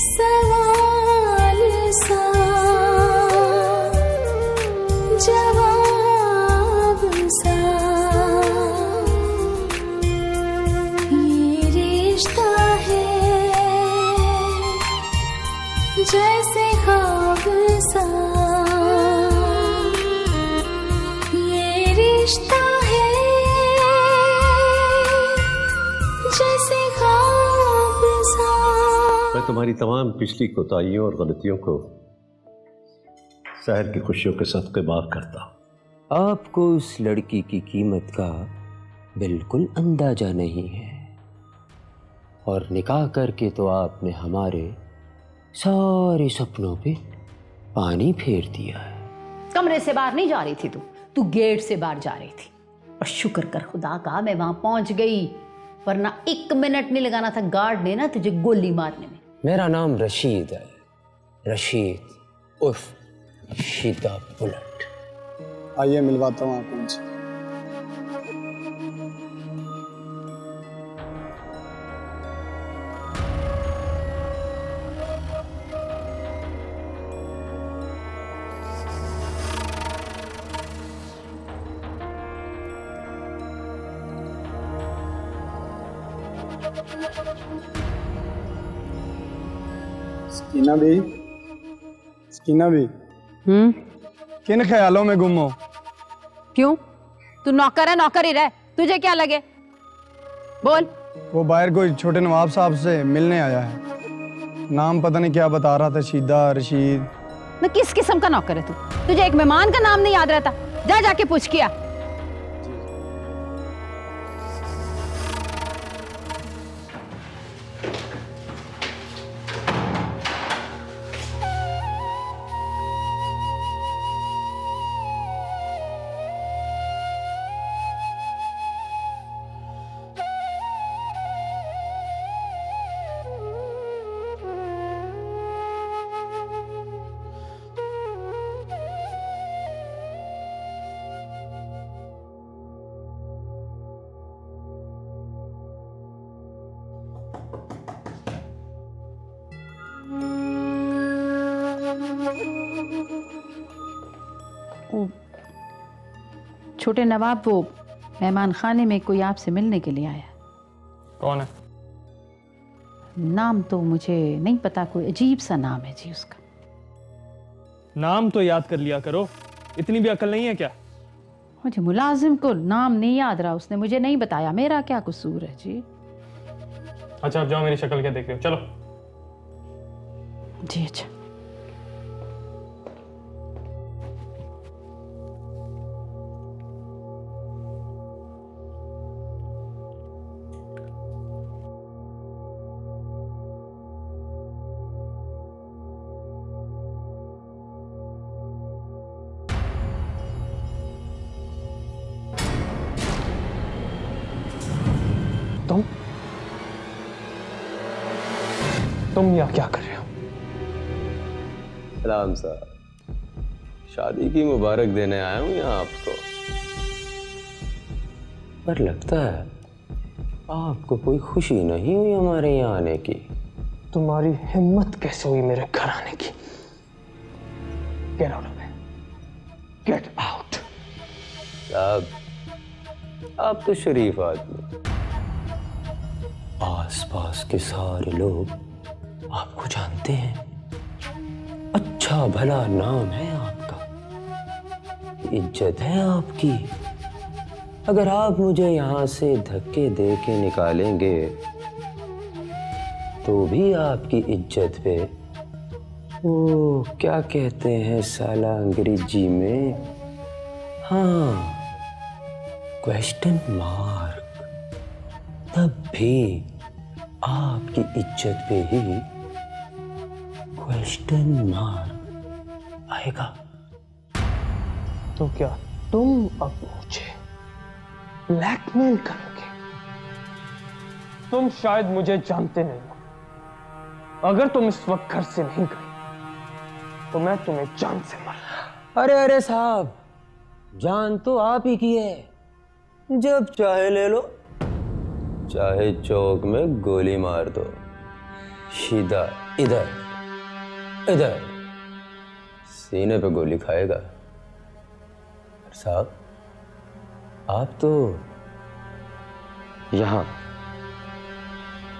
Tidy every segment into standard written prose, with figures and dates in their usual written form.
सवाल सा जवाब सा ये रिश्ता है जैसे ख्वाब सा ये रिश्ता है जैसे ख्वाब सा। मैं तुम्हारी तमाम पिछली कोताहियों और गलतियों को शहर की खुशियों के सदक़े माफ करता हूं। आपको उस लड़की की कीमत का बिल्कुल अंदाजा नहीं है और निकाह करके तो आपने हमारे सारे सपनों पे पानी फेर दिया है। कमरे से बाहर नहीं जा रही थी तू गेट से बाहर जा रही थी और शुक्र कर खुदा का मैं वहां पहुंच गई, वरना 1 मिनट नहीं लगाना था गार्ड ने ना तुझे गोली मारने में। मेरा नाम रशीद है, रशीद उर्फ शीदा बुलेट। आइए मिलवाता हूँ आपको उनसे। सकीना भी किन ख्यालों में गुम हो? क्यों? तू नौकर है, नौकर ही रह, तुझे क्या लगे? बोल। वो बाहर कोई छोटे नवाब साहब से मिलने आया है, नाम पता नहीं क्या बता रहा था, शीदा रशीद। ना किस किस्म का नौकर है तू? तुझे एक मेहमान का नाम नहीं याद रहता? जा जाके पूछ किया। छोटे नवाब, वो मेहमान खाने में कोई आपसे मिलने के लिए आया। कौन है? नाम तो मुझे नहीं पता, कोई अजीब सा नाम है जी उसका। नाम तो याद कर लिया करो, इतनी भी अकल नहीं है क्या? मुझे मुलाजिम को नाम नहीं याद रहा, उसने मुझे नहीं बताया, मेरा क्या कसूर है जी? अच्छा अब जाओ, मेरी शक्ल क्या देख रहे हो, चलो। जी अच्छा। तुम यहाँ क्या कर रहे हो? सलाम साहब, शादी की मुबारक देने आया हूँ यहाँ आपको, पर लगता है आपको कोई खुशी नहीं हुई हमारे यहाँ आने की। तुम्हारी हिम्मत कैसे हुई मेरे घर आने की? Get out of here, get out. साहब, आप तो शरीफ आदमी, आस-पास के सारे लोग आपको जानते हैं, अच्छा भला नाम है आपका, इज्जत है आपकी। अगर आप मुझे यहाँ से धक्के दे के निकालेंगे तो भी आपकी इज्जत पे वो क्या कहते हैं साला अंग्रेजी में, हाँ, क्वेश्चन मार्क, तब भी आपकी इज्जत पे ही क्वेश्चन मार्क आएगा। तो क्या तुम अब मुझे ब्लैकमेल करोगे? तुम शायद मुझे जानते नहीं हो, अगर तुम इस वक्त घर से नहीं गए तो मैं तुम्हें जान से मारूंगा। अरे अरे साहब, जान तो आप ही की है, जब चाहे ले लो, चाहे चौक में गोली मार दो, शीदा इधर इधर सीने पे गोली खाएगा। साहब आप तो यहां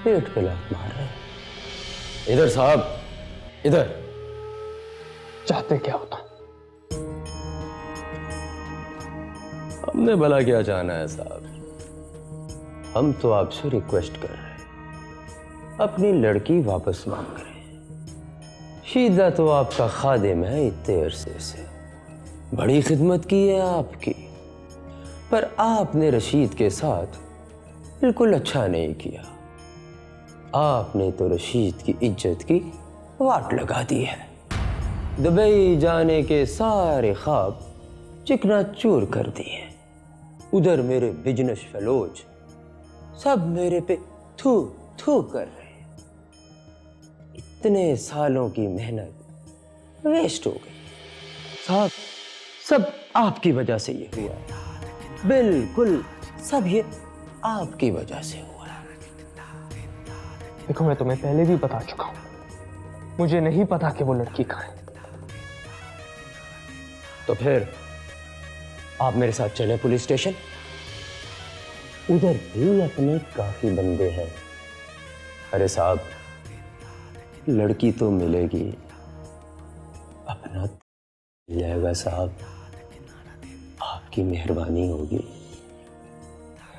पेट पे लात मार रहे हैं। इधर साहब इधर। चाहते क्या होता? हमने भला क्या चाहना है साहब, हम तो आपसे रिक्वेस्ट कर रहे हैं, अपनी लड़की वापस मांग रहे हैं। शीदा तो आपका खादिम है इतने अरसे से, बड़ी खिदमत की है आपकी, पर आपने रशीद के साथ बिल्कुल अच्छा नहीं किया। आपने तो रशीद की इज्जत की वाट लगा दी है। दुबई जाने के सारे ख्वाब चिकना चूर कर दिए। उधर मेरे बिजनेस फेलोज सब मेरे पे थू थू कर रहे हैं। इतने सालों की मेहनत वेस्ट हो गई साहब। सब आपकी वजह से ये हुआ है, बिल्कुल सब ये आपकी वजह से हुआ है। देखो मैं तुम्हें पहले भी बता चुका हूं, मुझे नहीं पता कि वो लड़की कहां है। तो फिर आप मेरे साथ चले पुलिस स्टेशन, उधर भी अपने काफी बंदे हैं। अरे साहब लड़की तो मिलेगी, अपना मिल जाएगा साहब, आपकी मेहरबानी होगी,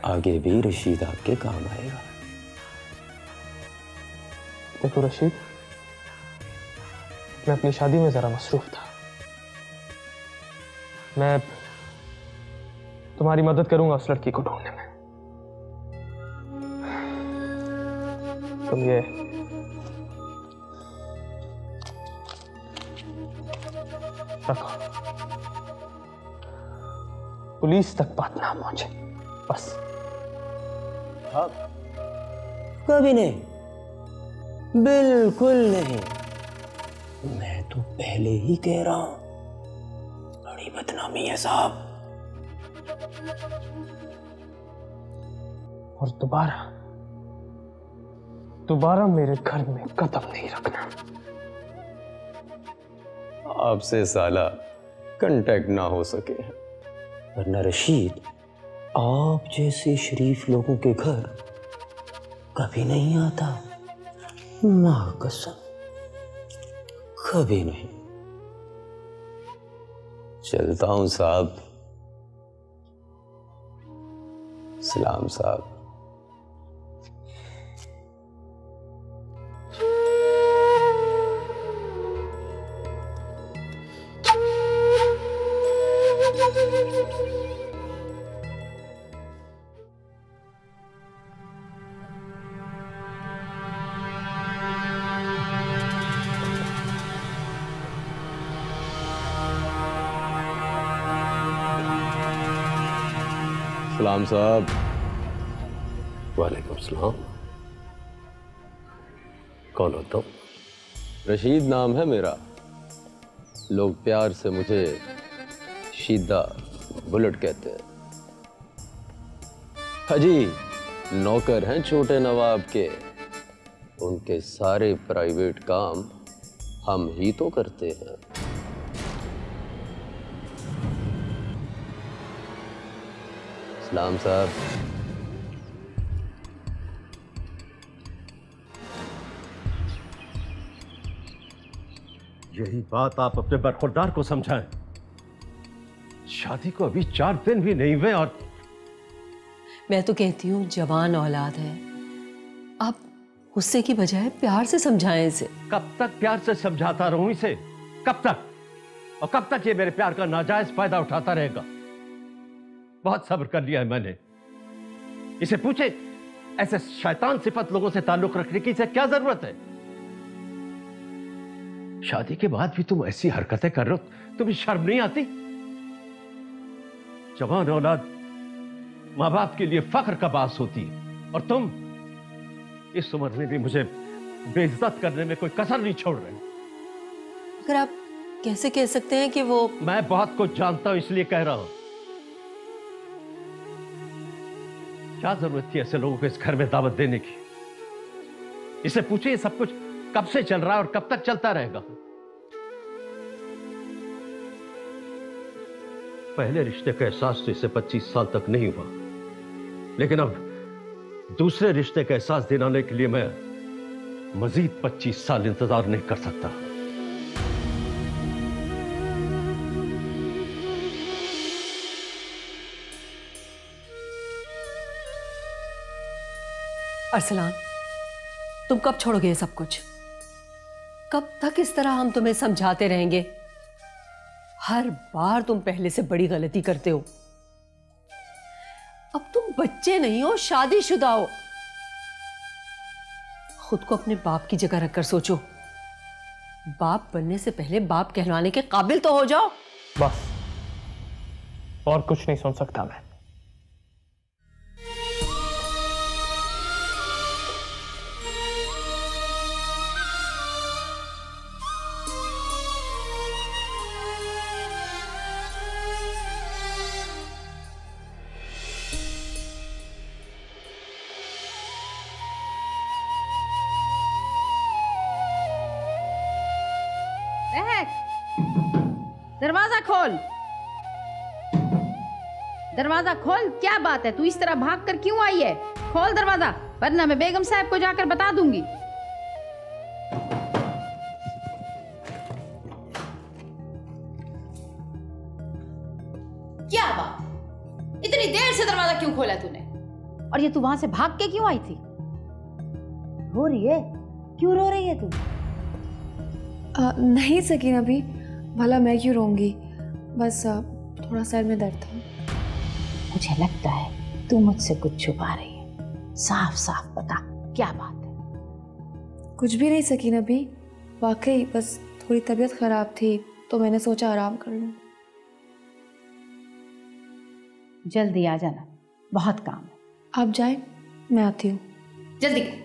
आगे भी रशीद आपके काम आएगा। देखो रशीद, मैं अपनी शादी में जरा मसरूफ था, मैं तुम्हारी मदद करूंगा उस लड़की को ढूंढने में। तुम ये रखो, पुलिस तक बात ना पहुंचे बस। कभी नहीं, बिल्कुल नहीं। मैं तो पहले ही कह रहा हूं, बड़ी बदनामी है साहब। और दोबारा मेरे घर में कदम नहीं रखना। आपसे साला कांटेक्ट ना हो सके, वरना रशीद आप जैसे शरीफ लोगों के घर कभी नहीं आता। मां कसम कभी नहीं। चलता हूं साहब। सलाम साहब। सलाम साहब। वालेकुम सलाम। कौन होता हूँ? रशीद नाम है मेरा, लोग प्यार से मुझे शीदा बुलेट कहते हैं। हाजी नौकर हैं छोटे नवाब के, उनके सारे प्राइवेट काम हम ही तो करते हैं। सलाम साहब। यही बात आप अपने बरखुरदार को समझाएं। शादी को अभी 4 दिन भी नहीं हुए और मैं तो कहती हूँ जवान औलाद है, आप गुस्से की बजाय प्यार से समझाएं इसे। कब तक प्यार से समझाता रहूं इसे? कब तक? और कब तक ये मेरे प्यार का नाजायज फायदा उठाता रहेगा? बहुत सब्र कर लिया है मैंने। इसे पूछे ऐसे शैतान सिफत लोगों से ताल्लुक रखने की इसे क्या जरूरत है? शादी के बाद भी तुम ऐसी हरकतें कर रहे हो, तुम्हें शर्म नहीं आती? जवान औलाद माँ बाप के लिए फख्र का बास होती है और तुम इस उम्र में भी मुझे बेइज्जत करने में कोई कसर नहीं छोड़ रहे। अगर आप कैसे कह सकते हैं कि वो... मैं बहुत कुछ जानता हूं इसलिए कह रहा हूं। क्या जरूरत थी ऐसे लोगों को इस घर में दावत देने की? इसे पूछे ये सब कुछ कब से चल रहा है और कब तक चलता रहेगा? पहले रिश्ते का एहसास तो इसे 25 साल तक नहीं हुआ, लेकिन अब दूसरे रिश्ते का एहसास दिलाने के लिए मैं मजीद 25 साल इंतजार नहीं कर सकता। अरसलान, तुम कब छोड़ोगे ये सब कुछ? कब तक इस तरह हम तुम्हें समझाते रहेंगे? हर बार तुम पहले से बड़ी गलती करते हो। अब तुम बच्चे नहीं हो, शादीशुदा हो। खुद को अपने बाप की जगह रखकर सोचो। बाप बनने से पहले बाप कहलाने के काबिल तो हो जाओ। बस, और कुछ नहीं सुन सकता मैं। दरवाजा खोल, दरवाजा खोल। क्या बात है, तू इस तरह भाग कर क्यों आई है? खोल दरवाजा, वरना मैं बेगम साहब को जाकर बता दूंगी। क्या बात, इतनी देर से दरवाजा क्यों खोला तूने? और ये तू वहां से भाग के क्यों आई थी? रो रही है? क्यों रो रही है तू? नहीं सकीना भी, भला मैं क्यों रोऊंगी, बस थोड़ा सर में दर्द था। मुझे लगता है तू मुझसे कुछ छुपा रही है। साफ साफ बता, क्या बात है? कुछ भी नहीं सकीना भी, वाकई बस थोड़ी तबीयत खराब थी तो मैंने सोचा आराम कर लूं। जल्दी आ जाना, बहुत काम है। आप जाएं, मैं आती हूँ। जल्दी कर।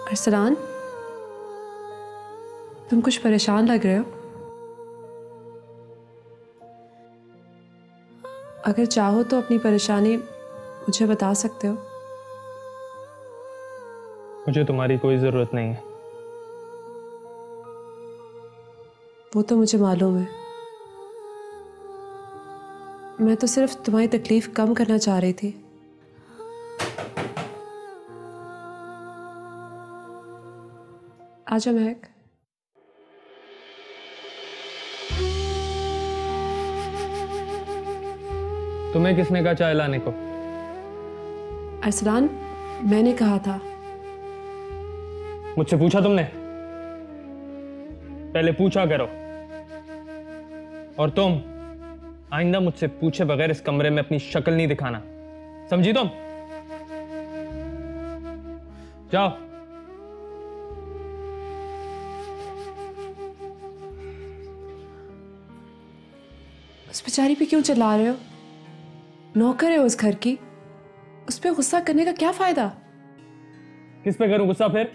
अरसलान, तुम कुछ परेशान लग रहे हो। अगर चाहो तो अपनी परेशानी मुझे बता सकते हो। मुझे तुम्हारी कोई जरूरत नहीं है। वो तो मुझे मालूम है, मैं तो सिर्फ तुम्हारी तकलीफ कम करना चाह रही थी। आजा महक। तुम्हें किसने कहा चाय लाने को? अरसलान, मैंने कहा था। मुझसे पूछा तुमने? पहले पूछा करो। और तुम आइंदा मुझसे पूछे बगैर इस कमरे में अपनी शक्ल नहीं दिखाना, समझी तुम? जाओ। उस बेचारी पे क्यों चिल्ला रहे हो? नौकर है उस घर की, उस पे गुस्सा करने का क्या फायदा? किस पे करूं गुस्सा फिर?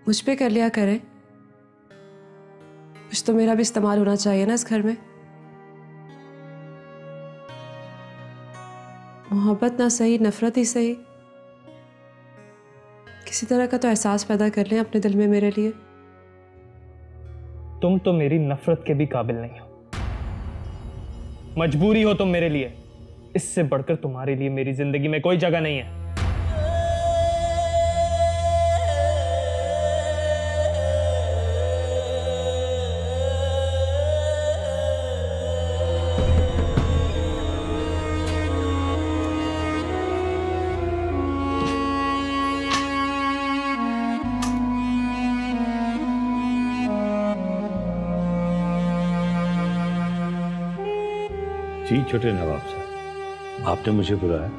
मुझ पे कर लिया करे। कुछ तो मेरा भी इस्तेमाल होना चाहिए ना इस घर में। मोहब्बत ना सही, नफरत ही सही, किसी तरह का तो एहसास पैदा कर लें अपने दिल में मेरे लिए। तुम तो मेरी नफरत के भी काबिल नहीं हो। मजबूरी हो तुम मेरे लिए। इससे बढ़कर तुम्हारे लिए मेरी जिंदगी में कोई जगह नहीं है। जी छोटे नवाब साहब, आपने मुझे बुलाया?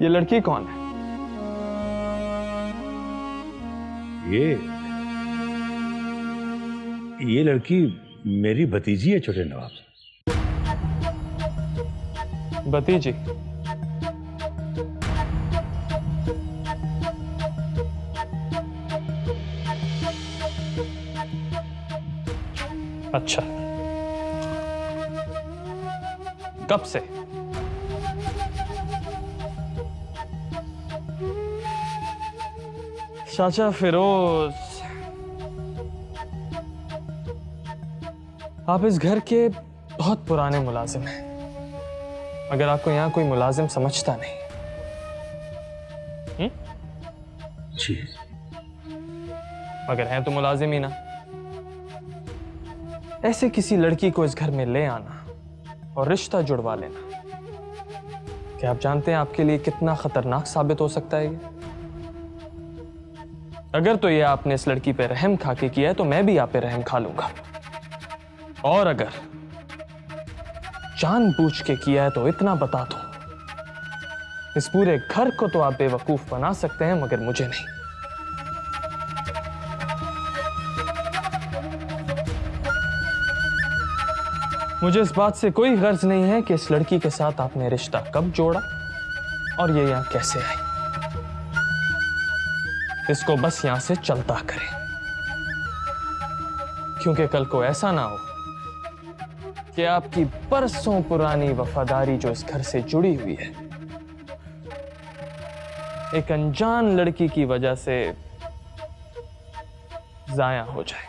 ये लड़की कौन है? ये लड़की मेरी भतीजी है छोटे नवाब। भतीजी? अच्छा, कब से? चाचा फिरोज, आप इस घर के बहुत पुराने मुलाजिम हैं, मगर आपको यहाँ कोई मुलाजिम समझता नहीं। जी, मगर हैं तो मुलाजिम ही ना। ऐसे किसी लड़की को इस घर में ले आना और रिश्ता जुड़वा लेना, क्या आप जानते हैं आपके लिए कितना खतरनाक साबित हो सकता है ये? अगर तो ये आपने इस लड़की पे रहम खा के किया है तो मैं भी आप पे रहम खा लूंगा, और अगर जानबूझ के किया है तो इतना बता दो, इस पूरे घर को तो आप बेवकूफ बना सकते हैं मगर मुझे नहीं। मुझे इस बात से कोई गर्ज नहीं है कि इस लड़की के साथ आपने रिश्ता कब जोड़ा और ये यहां कैसे आई। इसको बस यहां से चलता करें, क्योंकि कल को ऐसा ना हो कि आपकी बरसों पुरानी वफादारी जो इस घर से जुड़ी हुई है एक अनजान लड़की की वजह से जाया हो जाए।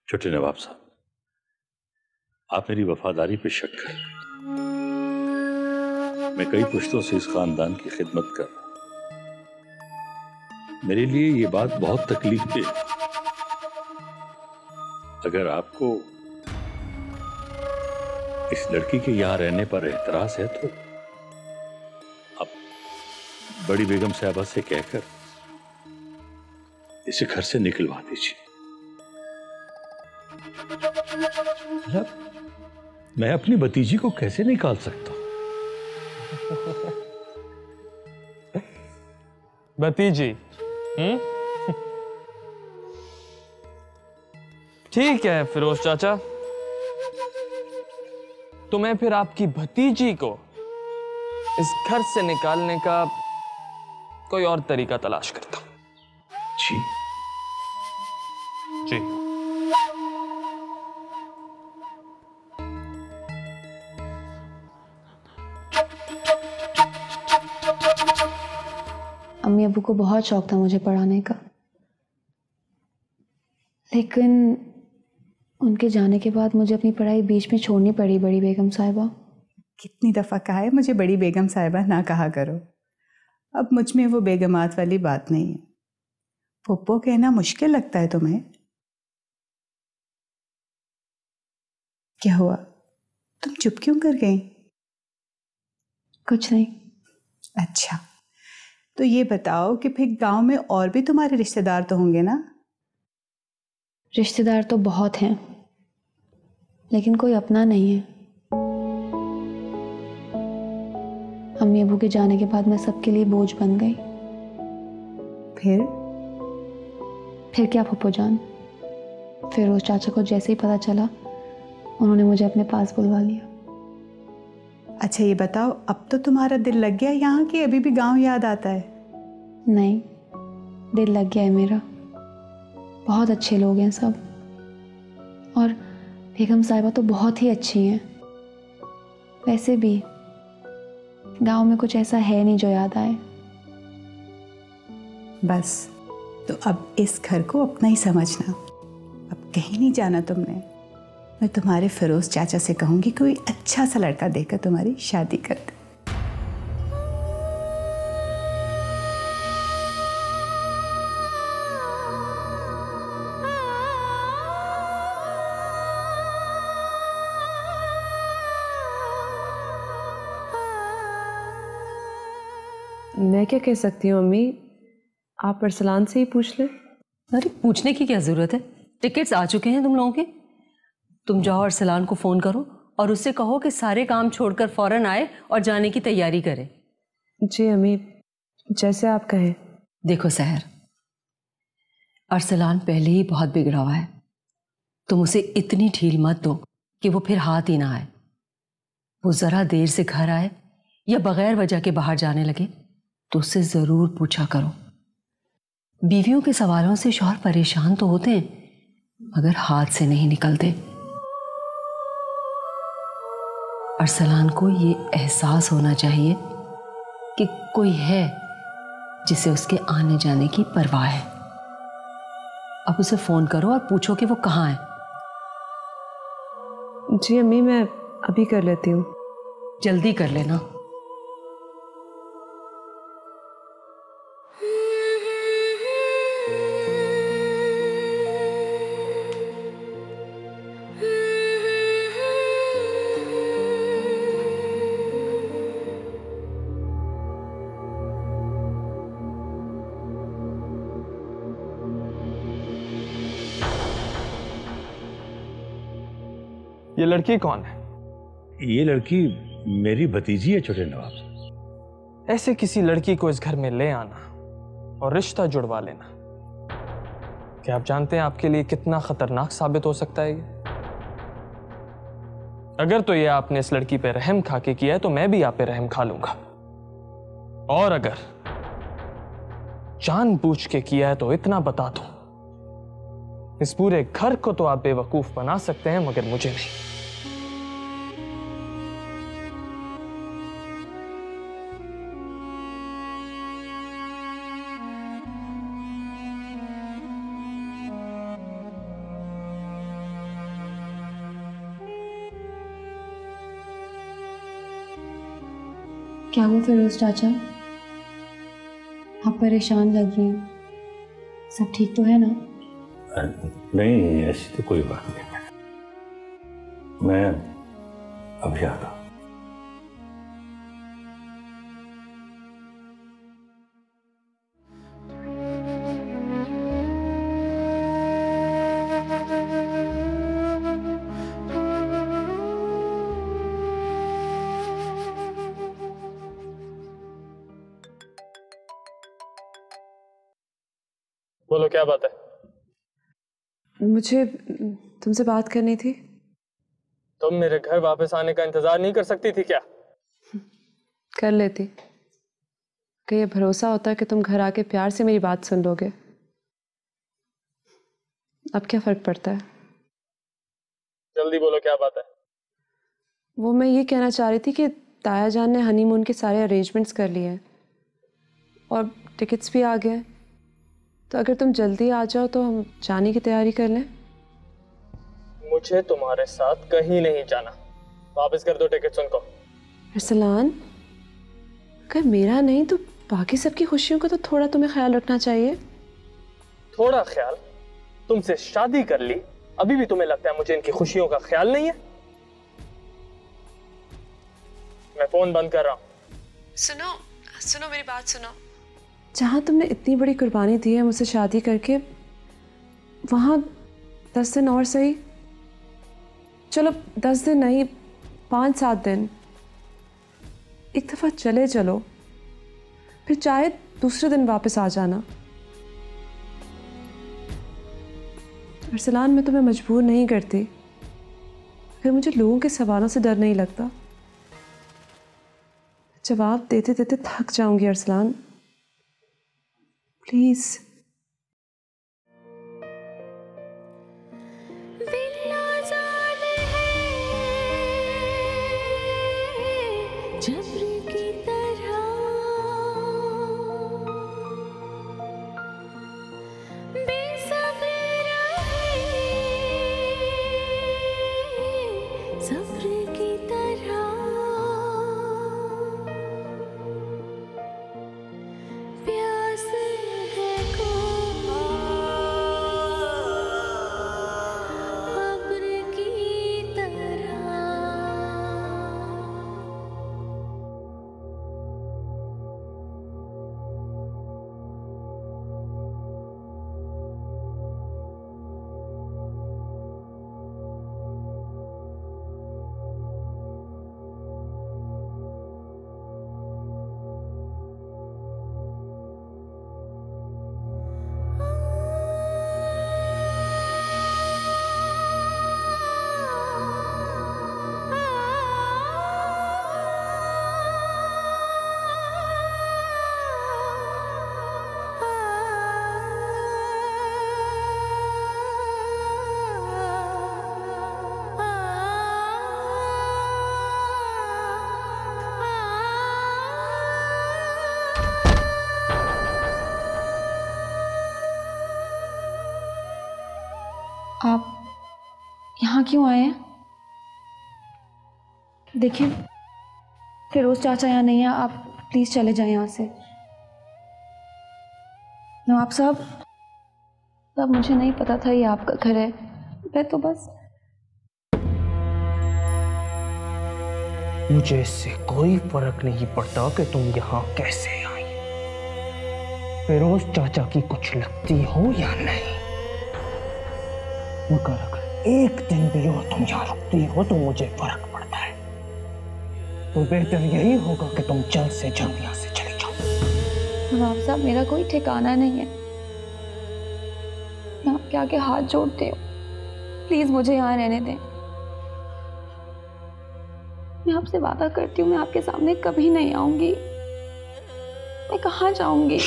छोटे नवाब साहब, आप मेरी वफादारी पे शक करें। मैं कई पुश्तों से इस खानदान की खिदमत कर रहा हूं। मेरे लिए ये बात बहुत तकलीफ दे। अगर आपको इस लड़की के यहां रहने पर एतराज है तो आप बड़ी बेगम साहबा से कहकर इसे घर से निकलवा दीजिए। मैं अपनी भतीजी को कैसे निकाल सकता हूं? भतीजी? ठीक है फिरोज चाचा, तो मैं फिर आपकी भतीजी को इस घर से निकालने का कोई और तरीका तलाश करता हूं। जी जी। अम्मी अबू को बहुत शौक था मुझे पढ़ाने का, लेकिन उनके जाने के बाद मुझे अपनी पढ़ाई बीच में छोड़नी पड़ी। बड़ी बेगम साहिबा, कितनी दफ़ा कहा है मुझे बड़ी बेगम साहिबा ना कहा करो। अब मुझ में वो बेगमात वाली बात नहीं है। पुप्पो कहना मुश्किल लगता है तुम्हें? क्या हुआ, तुम चुप क्यों कर गई? कुछ नहीं। अच्छा, तो ये बताओ कि फिर गांव में और भी तुम्हारे रिश्तेदार तो होंगे ना? रिश्तेदार तो बहुत हैं, लेकिन कोई अपना नहीं है। अम्मी अबू के जाने के बाद मैं सबके लिए बोझ बन गई। फिर क्या फूफो जान, फिरोज चाचा को जैसे ही पता चला उन्होंने मुझे अपने पास बुलवा लिया। अच्छा ये बताओ, अब तो तुम्हारा दिल लग गया यहाँ कि अभी भी गांव याद आता है? नहीं, दिल लग गया है मेरा। बहुत अच्छे लोग हैं सब, और बेगम साहिबा तो बहुत ही अच्छी हैं। वैसे भी गांव में कुछ ऐसा है नहीं जो याद आए। बस, तो अब इस घर को अपना ही समझना। अब कहीं नहीं जाना तुमने। मैं तुम्हारे फिरोज चाचा से कहूंगी कोई अच्छा सा लड़का देकर तुम्हारी शादी कर दे। मैं क्या कह सकती हूँ अम्मी, आप अरसलान से ही पूछ लें। अरे पूछने की क्या ज़रूरत है, टिकट्स आ चुके हैं तुम लोगों के। तुम जाओ अरसलान को फ़ोन करो और उससे कहो कि सारे काम छोड़कर फ़ौरन आए और जाने की तैयारी करें। जी अम्मी, जैसे आप कहें। देखो सहर, अरसलान पहले ही बहुत बिगड़ा हुआ है, तुम उसे इतनी ढील मत दो कि वो फिर हाथ ही ना आए। वो ज़रा देर से घर आए या बगैर वजह के बाहर जाने लगे तो उससे ज़रूर पूछा करो। बीवियों के सवालों से शौहर परेशान तो होते हैं मगर हाथ से नहीं निकलते। अरसलान को ये एहसास होना चाहिए कि कोई है जिसे उसके आने जाने की परवाह है। अब उसे फ़ोन करो और पूछो कि वो कहाँ है। जी अम्मी, मैं अभी कर लेती हूँ। जल्दी कर लेना। ये लड़की कौन है? ये लड़की मेरी भतीजी है छोटे नवाब। ऐसे किसी लड़की को इस घर में ले आना और रिश्ता जुड़वा लेना, क्या आप जानते हैं आपके लिए कितना खतरनाक साबित हो सकता है ये? अगर तो ये आपने इस लड़की पे रहम खा के किया है तो मैं भी आप पे रहम खा लूंगा, और अगर जानबूझ के किया है तो इतना बता दूं, इस पूरे घर को तो आप बेवकूफ बना सकते हैं मगर मुझे नहीं। क्या हुआ फिरोज चाचा, आप परेशान लग रही हैं? सब ठीक तो है ना? नहीं, ऐसी तो कोई बात नहीं। मैं अभी आता हूं। बोलो क्या बात है? मुझे तुमसे बात करनी थी। तुम मेरे घर वापस आने का इंतजार नहीं कर सकती थी क्या? कर लेती, कि ये भरोसा होता है कि तुम घर आके प्यार से मेरी बात सुन लोगे। अब क्या फर्क पड़ता है? जल्दी बोलो क्या बात है। वो मैं ये कहना चाह रही थी कि ताया जान ने हनीमून के सारे अरेंजमेंट्स कर लिए हैं और टिकट्स भी आ गए, तो अगर तुम जल्दी आ जाओ तो हम जाने की तैयारी कर लें। मुझे तुम्हारे साथ कहीं नहीं जाना, वापस कर दो टिकट्स उनको। अरसलान, अगर मेरा नहीं तो बाकी सबकी खुशियों का तो थोड़ा तुम्हें ख्याल रखना चाहिए। थोड़ा ख्याल? तुमसे शादी कर ली, अभी भी तुम्हें लगता है मुझे इनकी खुशियों का ख्याल नहीं है? मैं फोन बंद कर रहा हूं। सुनो सुनो, मेरी बात सुनो। जहाँ तुमने इतनी बड़ी कुर्बानी दी है मुझसे शादी करके, वहाँ 10 दिन और सही, चलो 10 दिन नहीं 5-7 दिन, एक दफ़ा चले चलो, फिर चाहे दूसरे दिन वापस आ जाना। अरसलान, मैं तुम्हें मजबूर नहीं करती, फिर मुझे लोगों के सवालों से डर नहीं लगता। जवाब देते देते थक जाऊंगी अरसलान, प्लीज। जबरी की तरह बेसब्र है, सब्र की तरह प्यास है। आप यहाँ क्यों आए हैं? देखिए फिरोज चाचा यहाँ नहीं है, आप प्लीज चले जाएं यहाँ से। नवाब साहब, तब मुझे नहीं पता था ये आपका घर है। मैं तो बस मुझे इससे कोई फर्क नहीं पड़ता कि तुम यहाँ कैसे आई। फिरोज चाचा की कुछ लगती हो या नहीं, मगर अगर एक दिन भी हो तुम यहाँ रुकती हो तो मुझे फर्क पड़ता है। तो बेहतर यही होगा कि तुम जल्द से जल्द यहाँ से चले जाओ। नवाब साहब, मेरा कोई ठिकाना नहीं है। मैं आपके आगे हाथ जोड़ती हूँ, प्लीज मुझे यहाँ रहने दें। मैं आपसे वादा करती हूँ मैं आपके सामने कभी नहीं आऊंगी। मैं कहाँ जाऊंगी?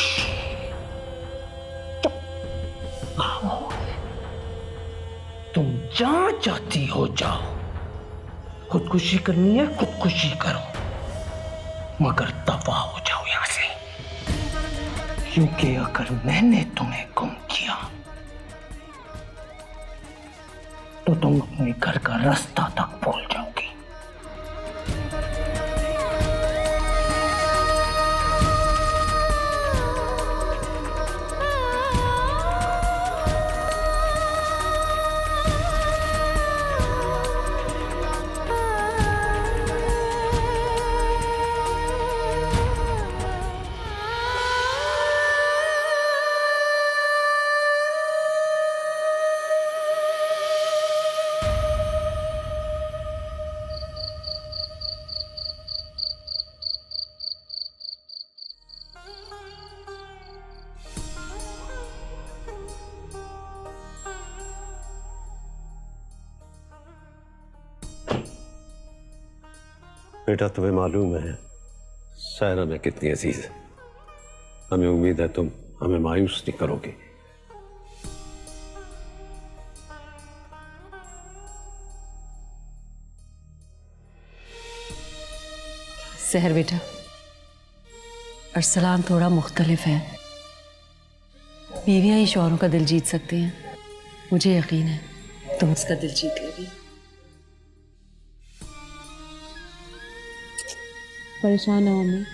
तुम जहाँ चाहती हो जाओ। खुदकुशी करनी है खुदकुशी करो, मगर दफा हो जाओ यहाँ से। क्योंकि अगर मैंने तुम्हें गुम किया तो तुम अपने घर का रास्ता तक भूल जाओगी। बेटा, तुम्हें मालूम है सायरा में कितनी अजीज है। हमें उम्मीद है तुम हमें मायूस नहीं करोगे। सहर बेटा, अरसलान थोड़ा मुख्तलिफ है। बीवियां ही शौहरों का दिल जीत सकती हैं। मुझे यकीन है तुम उसका दिल जीत लोगी। परेशान ना हो मैं,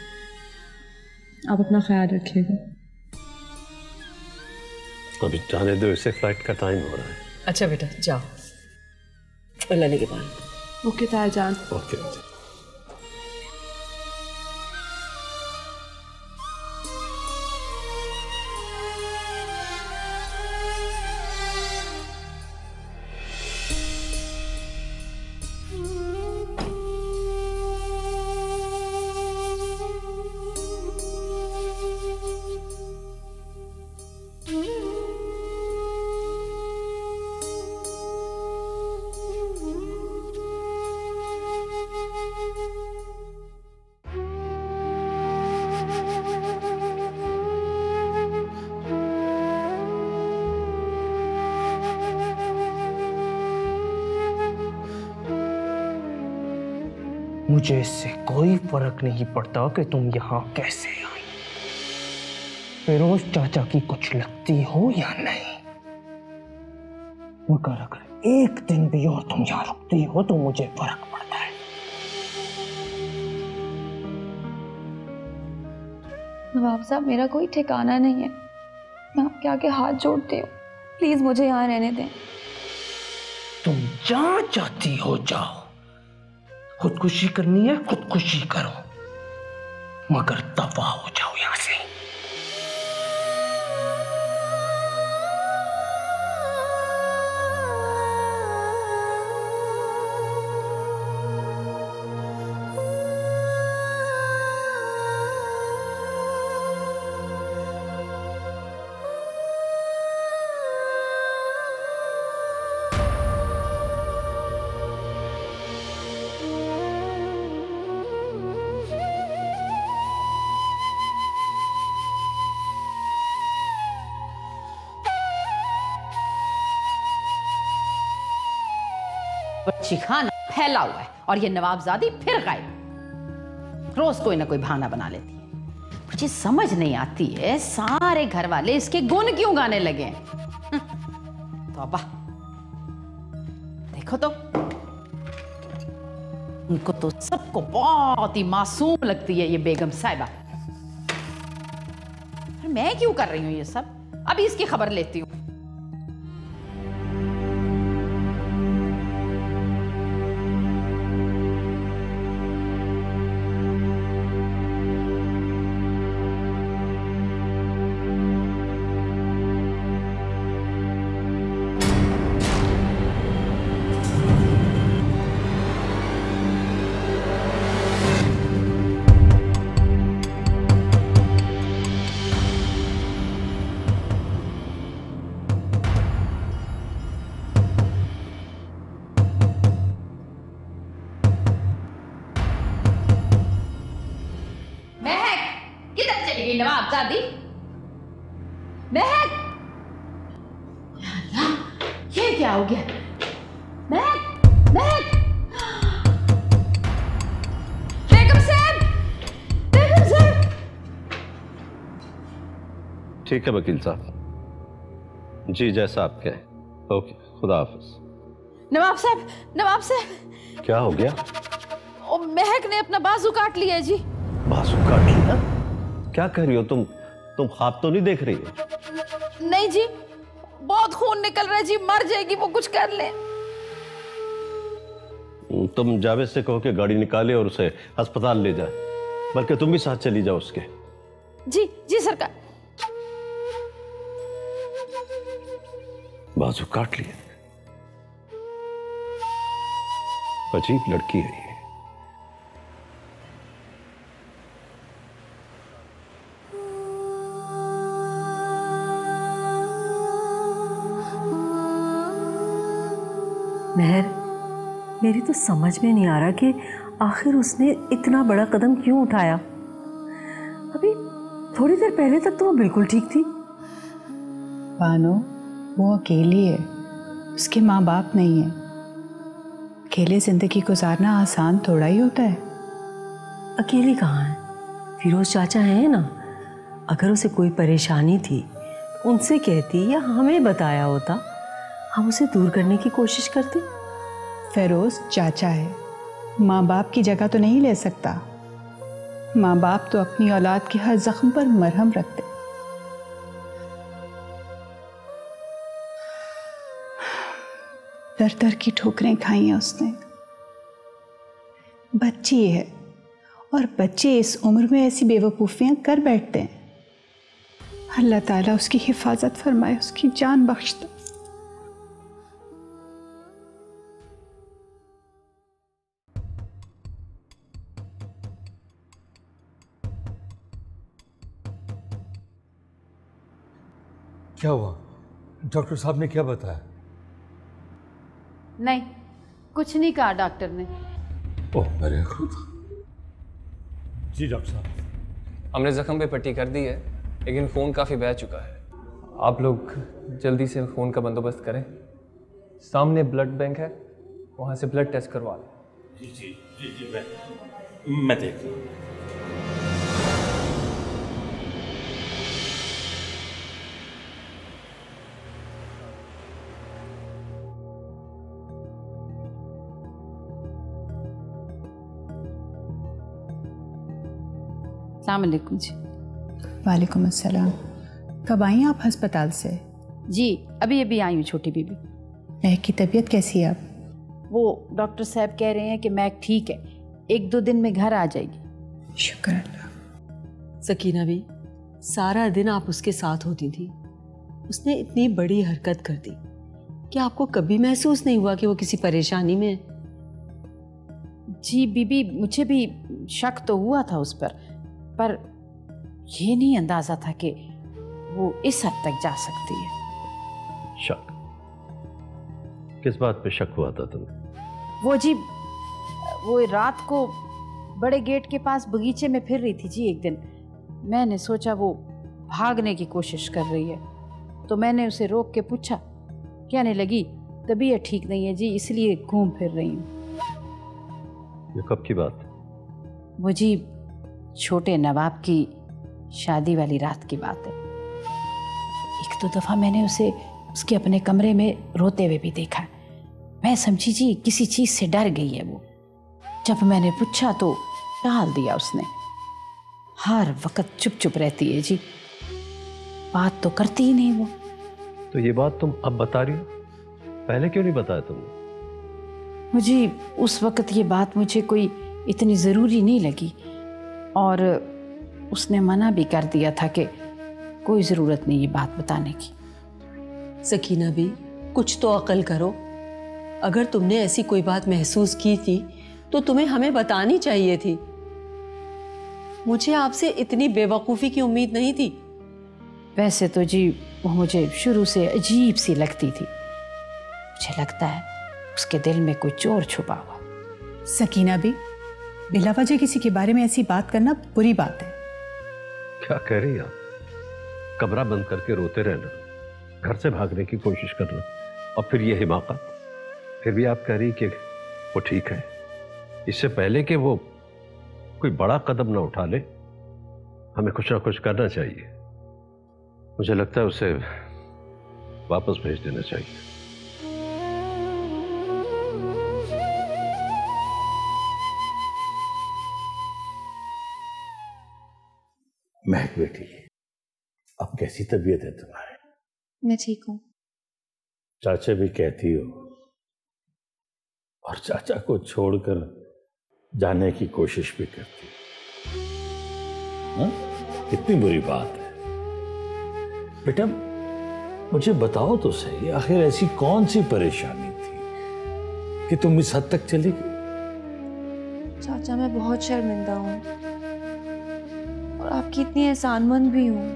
आप अपना ख्याल रखिएगा। अभी जाने दो, इसे फ्लाइट का टाइम हो रहा है। अच्छा बेटा जाओ, अल्लाह ने के बाद। ओके ताईजान। ओके। मुझे इससे कोई फर्क नहीं पड़ता कि तुम यहाँ कैसे आई। फिरोज चाचा की कुछ लगती हो या नहीं, मगर अगर एक दिन भी और तुम यहाँ रुकती हो तो मुझे फर्क पड़ता है। नवाब साहब, मेरा कोई ठिकाना नहीं है। मैं आपके आगे हाथ जोड़ती हूँ, प्लीज मुझे यहाँ रहने दें। तुम जहाँ चाहती हो जाओ। खुदकुशी करनी है खुदकुशी करो, मगर दफा हो जाओ यहाँ से। बच्ची खाना फैला हुआ है और ये नवाबजादी फिर गायब। रोज कोई ना कोई बहाना बना लेती है। मुझे समझ नहीं आती है सारे घर वाले इसके गुण क्यों गाने लगे हैं। तौबा, देखो तो, उनको तो सबको बहुत ही मासूम लगती है ये बेगम साहिबा। मैं क्यों कर रही हूँ ये सब? अभी इसकी खबर लेती हूँ। नवाबजादी महक, ये क्या हो गया? महक, महक, बेगम साहब, बेगम साहब। ठीक है वकील साहब जी, जैसा आप कहें। ओके, खुदा हाफिज। नवाब साहब। क्या हो गया? ओ, महक ने अपना बाजू काट लिया जी। बाजू काट लिया? क्या कर रही हो तुम ख्वाब तो नहीं देख रही हो? नहीं जी, बहुत खून निकल रहा है जी, मर जाएगी वो, कुछ कर ले। तुम जावेद से कहो कि गाड़ी निकाले और उसे अस्पताल ले जाए, बल्कि तुम भी साथ चली जाओ उसके। जी जी सरकार। बाजू काट लिया, अजीब लड़की है ये। महर, मेरी तो समझ में नहीं आ रहा कि आखिर उसने इतना बड़ा कदम क्यों उठाया। अभी थोड़ी देर पहले तक तो वो बिल्कुल ठीक थी। बानो, वो अकेली है, उसके माँ बाप नहीं है। अकेले जिंदगी गुजारना आसान थोड़ा ही होता है। अकेली कहाँ है? फिरोज चाचा हैं ना, अगर उसे कोई परेशानी थी उनसे कहती या हमें बताया होता, हम उसे दूर करने की कोशिश करते। फिरोज चाचा है, माँ बाप की जगह तो नहीं ले सकता। माँ बाप तो अपनी औलाद के हर जख्म पर मरहम रखते। दर दर की ठोकरें खाई हैं उसने। बच्ची है और बच्चे इस उम्र में ऐसी बेवकूफ़ियाँ कर बैठते हैं। अल्लाह ताला उसकी हिफाजत फरमाए, उसकी जान बख्श दे। क्या हुआ? डॉक्टर साहब ने क्या बताया? नहीं, कुछ नहीं कहा डॉक्टर ने। ओह मेरे खुदा। जी डॉक्टर साहब, हमने जख्म पे पट्टी कर दी है, लेकिन फ़ोन काफ़ी बह चुका है। आप लोग जल्दी से फ़ोन का बंदोबस्त करें। सामने ब्लड बैंक है, वहाँ से ब्लड टेस्ट करवा लें। जी जी जी जी, मैं देख रहा हूँ। अस्सलाम वालेकुम जी। वालेकुम अस्सलाम। कब आई आप अस्पताल से? जी अभी अभी आई हूँ छोटी बीबी। महक की तबीयत कैसी है अब? वो डॉक्टर साहब कह रहे हैं कि महक ठीक है, 1-2 दिन में घर आ जाएगी। शुक्र अल्लाह। सकीना भी, सारा दिन आप उसके साथ होती थी, उसने इतनी बड़ी हरकत कर दी, क्या आपको कभी महसूस नहीं हुआ कि वो किसी परेशानी में है? जी बीबी, मुझे भी शक तो हुआ था उस पर ये नहीं अंदाजा था कि वो इस हद तक जा सकती है। शक? किस बात पे शक हुआ था तुम्हें? वो जी, वो रात को बड़े गेट के पास बगीचे में फिर रही थी जी एक दिन। मैंने सोचा वो भागने की कोशिश कर रही है, तो मैंने उसे रोक के पूछा। कहने लगी तबीयत ठीक नहीं है जी, इसलिए घूम फिर रही हूँ। ये कब की बात? वो जी छोटे नवाब की शादी वाली रात की बात है। 1-2 दफ़ा मैंने उसे उसके अपने कमरे में रोते हुए भी देखा। मैं समझी जी किसी चीज से डर गई है वो। जब मैंने पूछा तो टाल दिया उसने। हर वक्त चुप चुप रहती है जी, बात तो करती ही नहीं वो। तो ये बात तुम अब बता रही हो, पहले क्यों नहीं बताया तुमने? मुझे उस वक्त ये बात मुझे कोई इतनी ज़रूरी नहीं लगी, और उसने मना भी कर दिया था कि कोई ज़रूरत नहीं ये बात बताने की। सकीना भी कुछ तो अकल करो। अगर तुमने ऐसी कोई बात महसूस की थी तो तुम्हें हमें बतानी चाहिए थी। मुझे आपसे इतनी बेवकूफ़ी की उम्मीद नहीं थी। वैसे तो जी वो मुझे शुरू से अजीब सी लगती थी। मुझे लगता है उसके दिल में कोई चोर छुपा हुआ। सकीना भी, बिला वजह किसी के बारे में ऐसी बात करना बुरी बात है। क्या कह रही आप? कमरा बंद करके रोते रहना, घर से भागने की कोशिश करना, और फिर ये हिमाकत। फिर भी आप कह रही कि वो ठीक है। इससे पहले कि वो कोई बड़ा कदम ना उठा ले, हमें कुछ ना कुछ करना चाहिए। मुझे लगता है उसे वापस भेज देना चाहिए। महक बेटी, अब कैसी तबीयत है तुम्हारी? मैं ठीक हूँ। चाचा भी कहती हो, और चाचा को छोड़कर जाने की कोशिश भी करती हो। कितनी बुरी बात है बेटा। मुझे बताओ तो सही, आखिर ऐसी कौन सी परेशानी थी कि तुम इस हद तक चली गई? चाचा मैं बहुत शर्मिंदा हूँ और आपकी इतनी एहसानमंद भी हूँ।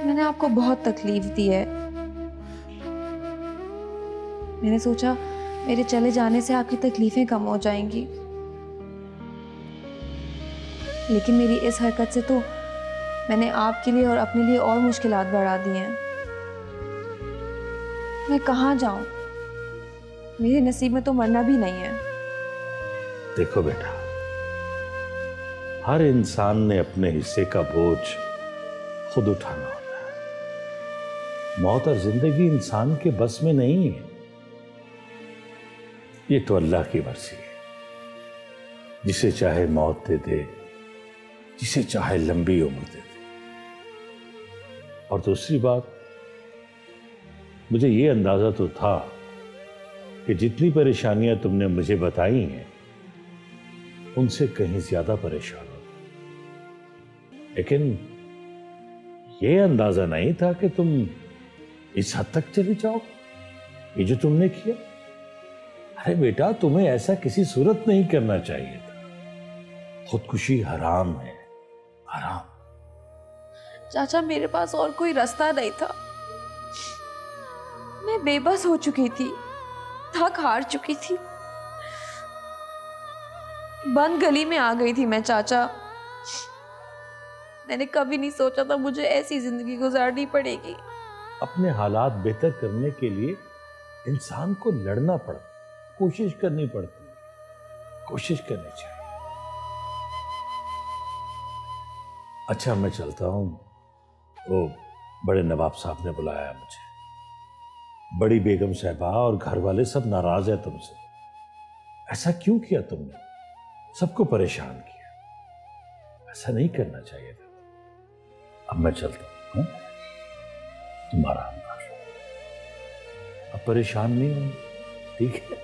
मैंने आपको बहुत तकलीफ दी है। मैंने सोचा मेरे चले जाने से आपकी तकलीफें कम हो जाएंगी, लेकिन मेरी इस हरकत से तो मैंने आपके लिए और अपने लिए और मुश्किलात बढ़ा दी हैं। मैं कहाँ जाऊं? मेरे नसीब में तो मरना भी नहीं है। देखो बेटा, हर इंसान ने अपने हिस्से का बोझ खुद उठाना होता है। मौत और जिंदगी इंसान के बस में नहीं है। ये तो अल्लाह की मर्जी है, जिसे चाहे मौत दे दे, जिसे चाहे लंबी उम्र दे दे। और दूसरी बात, मुझे ये अंदाजा तो था कि जितनी परेशानियां तुमने मुझे बताई हैं उनसे कहीं ज्यादा परेशान हो, लेकिन ये अंदाजा नहीं था कि तुम इस हद तक चली जाओ। ये जो तुमने किया, अरे बेटा, तुम्हें ऐसा किसी सूरत नहीं करना चाहिए था। खुदकुशी हराम है, हराम। चाचा मेरे पास और कोई रास्ता नहीं था। मैं बेबस हो चुकी थी, थक हार चुकी थी, बंद गली में आ गई थी मैं चाचा। मैंने कभी नहीं सोचा था मुझे ऐसी जिंदगी गुजारनी पड़ेगी। अपने हालात बेहतर करने के लिए इंसान को लड़ना पड़ता, कोशिश करनी पड़ती है, कोशिश करनी चाहिए। अच्छा, मैं चलता हूं। वो बड़े नवाब साहब ने बुलाया मुझे। बड़ी बेगम साहबा और घर वाले सब नाराज है तुमसे। ऐसा क्यों किया तुमने? सबको परेशान किया। ऐसा नहीं करना चाहिए था। अब मैं चलता हूं। तुम्हारा अब परेशान नहीं हूं, ठीक है?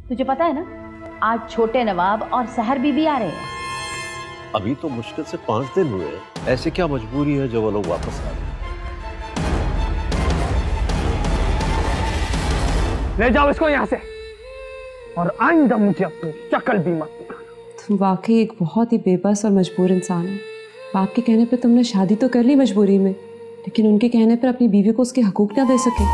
तुझे पता है ना, आज छोटे नवाब और सहर बीबी आ रहे हैं। अभी तो मुश्किल से 5 दिन हुए हैं। ऐसे क्या मजबूरी है जो वो लोग वापस आ रहे हैं? ले जाओ इसको यहाँ से, और आइंदा मुझे अपनी शक्ल भी मत दिखाना। तुम वाकई एक बहुत ही बेबस और मजबूर इंसान हो। बाप के कहने पर तुमने शादी तो कर ली मजबूरी में, लेकिन उनके कहने पर अपनी बीवी को उसके हकूक ना दे सके।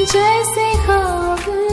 जैसे ख्वाब